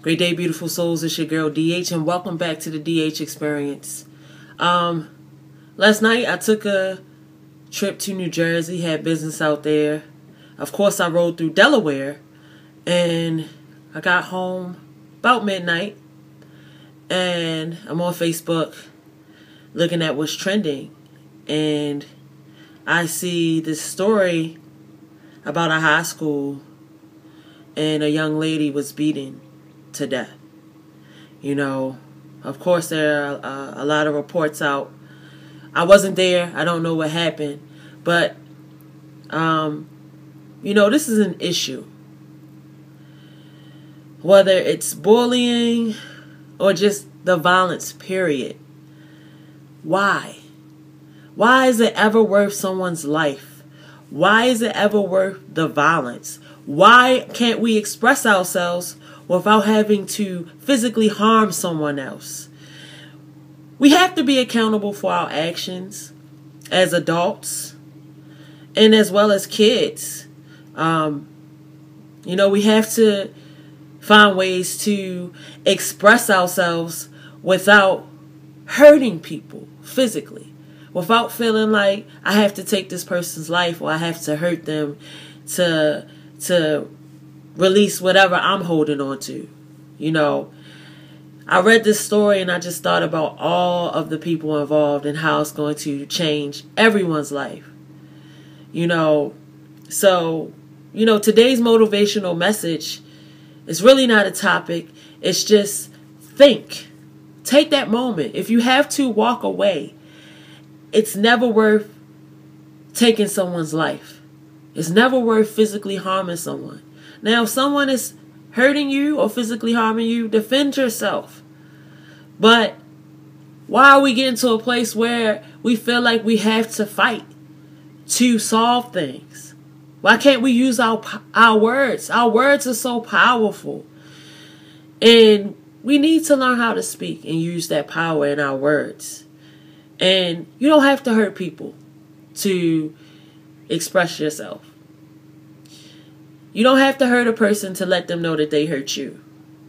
Great day, beautiful souls. It's your girl DH, and welcome back to the DH Experience. Last night I took a trip to New Jersey, had business out there. Of course, I rode through Delaware, and I got home about midnight, and I'm on Facebook looking at what's trending, and I see this story about a high school, and a young lady was beaten to death. You know, of course there are a lot of reports out. I wasn't there. I don't know what happened. But, you know, this is an issue. Whether it's bullying or just the violence, period. Why? Why is it ever worth someone's life? Why is it ever worth the violence? Why can't we express ourselves without having to physically harm someone else? We have to be accountable for our actions as adults and as well as kids. You know, we have to find ways to express ourselves without hurting people physically, without feeling like I have to take this person's life or I have to hurt them to release whatever I'm holding on to. You know, I read this story and I just thought about all of the people involved and how it's going to change everyone's life. You know, so, you know, today's motivational message is really not a topic. It's just think. Take that moment. If you have to walk away, it's never worth taking someone's life. It's never worth physically harming someone. Now, if someone is hurting you or physically harming you, defend yourself. But why are we getting to a place where we feel like we have to fight to solve things? Why can't we use our words? Our words are so powerful. And we need to learn how to speak and use that power in our words. And you don't have to hurt people to express yourself. You don't have to hurt a person to let them know that they hurt you.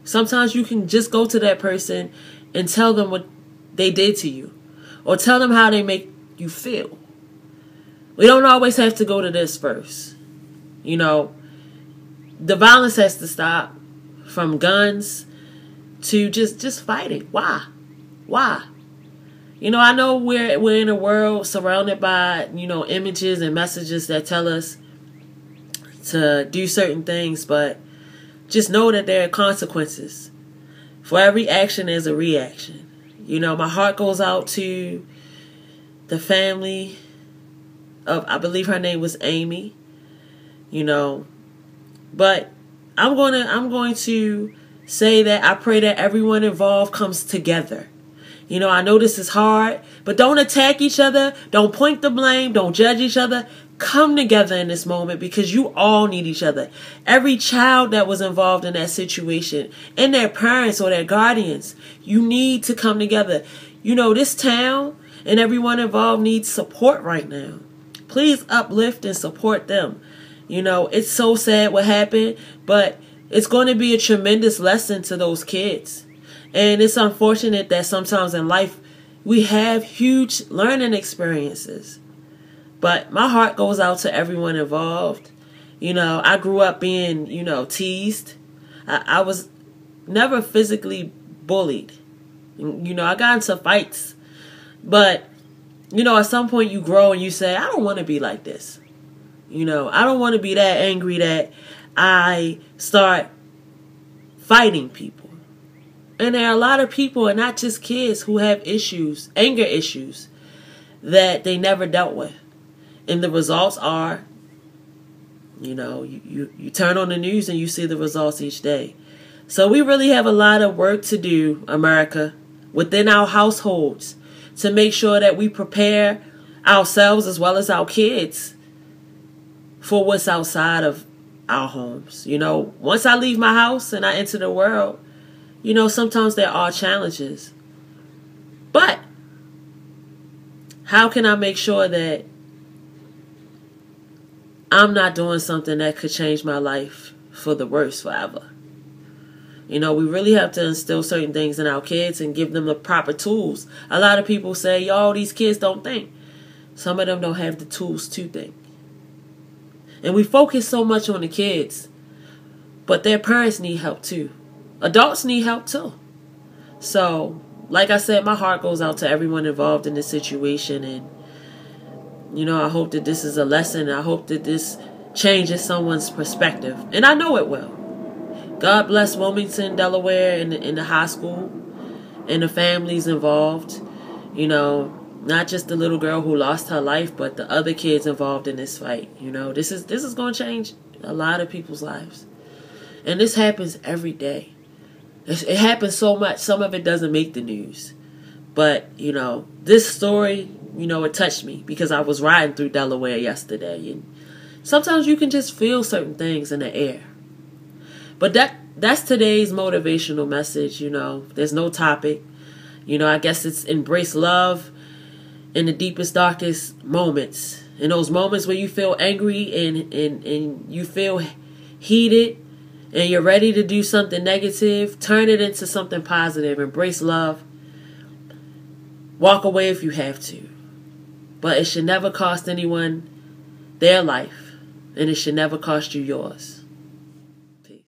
Sometimes you can just go to that person and tell them what they did to you, or tell them how they make you feel. We don't always have to go to this first. You know, the violence has to stop, from guns to just fighting. Why? You know, I know we're in a world surrounded by, you know, images and messages that tell us to do certain things, but just know that there are consequences. For every action, there's a reaction. You know, my heart goes out to the family of, I believe her name was Amy. You know, but I'm going to say that I pray that everyone involved comes together. You know, I know this is hard, but don't attack each other. Don't point the blame. Don't judge each other. Come together in this moment, because you all need each other. Every child that was involved in that situation, and their parents or their guardians, you need to come together. You know, this town and everyone involved needs support right now. Please uplift and support them. You know, it's so sad what happened, but it's going to be a tremendous lesson to those kids. And it's unfortunate that sometimes in life we have huge learning experiences. But my heart goes out to everyone involved. You know, I grew up being, you know, teased. I was never physically bullied. You know, I got into fights. But, you know, at some point you grow and you say, I don't want to be like this. You know, I don't want to be that angry that I start fighting people. And there are a lot of people, and not just kids, who have issues, anger issues, that they never dealt with. And the results are, you know, you turn on the news and you see the results each day. So we really have a lot of work to do, America, within our households, to make sure that we prepare ourselves as well as our kids for what's outside of our homes. You know, once I leave my house and I enter the world, you know, sometimes there are challenges. But how can I make sure that I'm not doing something that could change my life for the worse forever? You know, we really have to instill certain things in our kids and give them the proper tools. A lot of people say, yo, these kids don't think. Some of them don't have the tools to think. And we focus so much on the kids, but their parents need help too. Adults need help too. So, like I said, my heart goes out to everyone involved in this situation. And, you know, I hope that this is a lesson. I hope that this changes someone's perspective. And I know it will. God bless Wilmington, Delaware, and the high school and the families involved. You know, not just the little girl who lost her life, but the other kids involved in this fight. You know, this is going to change a lot of people's lives. And this happens every day. It happens so much. Some of it doesn't make the news. But, you know, this story, you know, it touched me because I was riding through Delaware yesterday. And sometimes you can just feel certain things in the air. But that's today's motivational message, you know. There's no topic. You know, I guess it's embrace love in the deepest, darkest moments. In those moments where you feel angry and you feel heated and you're ready to do something negative, turn it into something positive. Embrace love. Walk away if you have to. But it should never cost anyone their life. And it should never cost you yours.